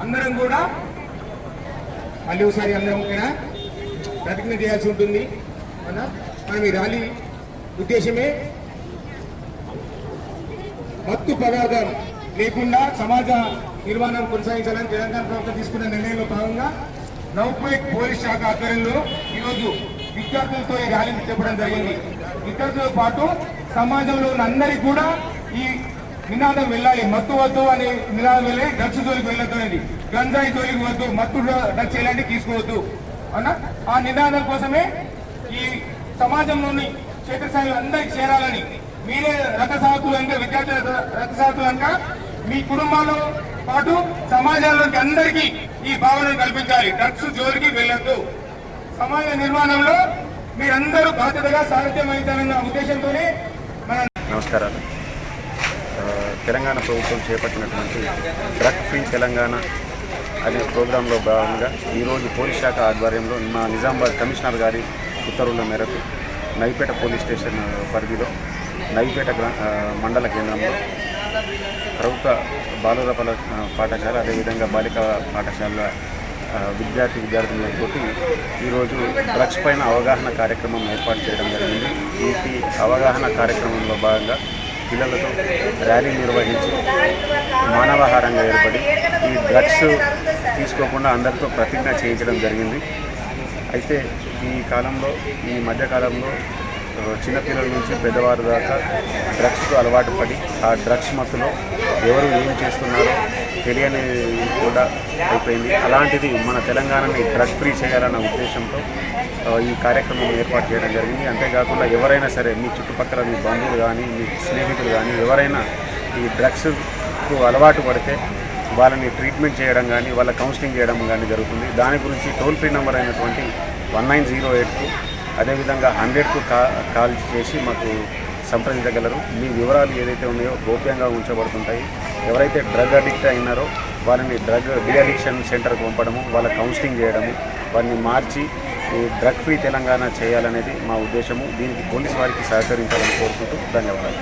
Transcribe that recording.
అందరం కూడా మళ్ళీ ఒకసారి అందరం కూడా ప్రతిజ్ఞ చేయాల్సి ఉంటుంది. మనం ఈ ర్యాలీ ఉద్దేశమే మత్తు పదార్థం లేకుండా సమాజ నిర్మాణం కొనసాగించాలని తెలంగాణ ప్రభుత్వం తీసుకున్న నిర్ణయంలో భాగంగా నౌపేట్ పోలీస్ శాఖ ఆధ్వర్యంలో ఈరోజు విద్యార్థులతో ఈ ర్యాలీని చెప్పడం జరిగింది. విద్యార్థులతో పాటు సమాజంలో ఉన్న అందరికీ కూడా ఈ నినాదం వెళ్ళాలి. మత్తు వద్దు అనే నినాదం వెళ్ళి డ్రగ్స్ జోలికి వెళ్ళొద్దు, గంజాయి జోలికి వద్దు, మత్తు డ్రగ్స్ ఎలాంటి తీసుకోవద్దు అన్న ఆ నినాదం కోసమే ఈ సమాజంలోని క్షేత్రస్థాయిలో అందరికి చేరాలని, మీరే రథసారథులంగా విద్యార్థుల రథసారథులంగా మీ కుటుంబాల్లో పాటు సమాజంలోకి అందరికీ ఈ భావనను కల్పించాలి. డ్రగ్స్ జోలికి వెళ్ళొద్దు. సమాజ నిర్మాణంలో మీరందరూ బాధ్యతగా సారథ్యం వహించాలన్న ఉద్దేశంతోనే నమస్కారాలు. తెలంగాణ ప్రభుత్వం చేపట్టినటువంటి డ్రగ్ ఫ్రీ తెలంగాణ అనే ప్రోగ్రాంలో భాగంగా ఈరోజు పోలీస్ శాఖ ఆధ్వర్యంలో మా నిజామాబాద్ కమిషనర్ గారి ఉత్తర్వుల మేరకు నైపేట పోలీస్ స్టేషన్ పరిధిలో నైపేట మండల కేంద్రంలో ప్రభుత్వ బాలుర పాఠశాల అదేవిధంగా బాలికా పాఠశాల విద్యార్థులతో ఈరోజు డ్రగ్స్ పైన అవగాహన కార్యక్రమం ఏర్పాటు చేయడం జరిగింది. ఈ అవగాహన కార్యక్రమంలో భాగంగా పిల్లలతో ర్యాలీ నిర్వహించి మానవాహారంగా ఏర్పడి ఈ డ్రగ్స్ తీసుకోకుండా అందరితో ప్రతిజ్ఞ చేయించడం జరిగింది. అయితే ఈ మధ్యకాలంలో చిన్నపిల్లల నుంచి పెద్దవారి దాకా డ్రగ్స్కు అలవాటు పడి ఆ డ్రగ్స్ మత్తులో ఎవరు ఏం చేస్తున్నారో తెలియని కూడా అయిపోయింది. అలాంటిది మన తెలంగాణని డ్రగ్ ఫ్రీ చేయాలన్న ఉద్దేశంతో ఈ కార్యక్రమం ఏర్పాటు చేయడం జరిగింది. అంతేకాకుండా ఎవరైనా సరే మీ చుట్టుపక్కల మీ బంధువులు కానీ మీ స్నేహితులు కానీ ఎవరైనా ఈ డ్రగ్స్కు అలవాటు పడితే వాళ్ళని ట్రీట్మెంట్ చేయడం కానీ వాళ్ళ కౌన్సిలింగ్ చేయడం కానీ జరుగుతుంది. దాని గురించి టోల్ ఫ్రీ నెంబర్ అయినటువంటి 1908కు అదేవిధంగా 100కు కాల్ చేసి మాకు సంప్రదించగలరు. మీ వివరాలు ఏదైతే ఉన్నాయో గోప్యంగా ఉంచబడుతుంటాయి. ఎవరైతే డ్రగ్ అడిక్ట్ అయినారో వాళ్ళని డ్రగ్ డిఅడిక్షన్ సెంటర్కి పంపడము, వాళ్ళ కౌన్సిలింగ్ చేయడము, వారిని మార్చి ఈ డ్రగ్ ఫ్రీ తెలంగాణ చేయాలనేది మా ఉద్దేశము. దీనికి పోలీసు వారికి సహకరించాలని కోరుకుంటూ ధన్యవాదాలు.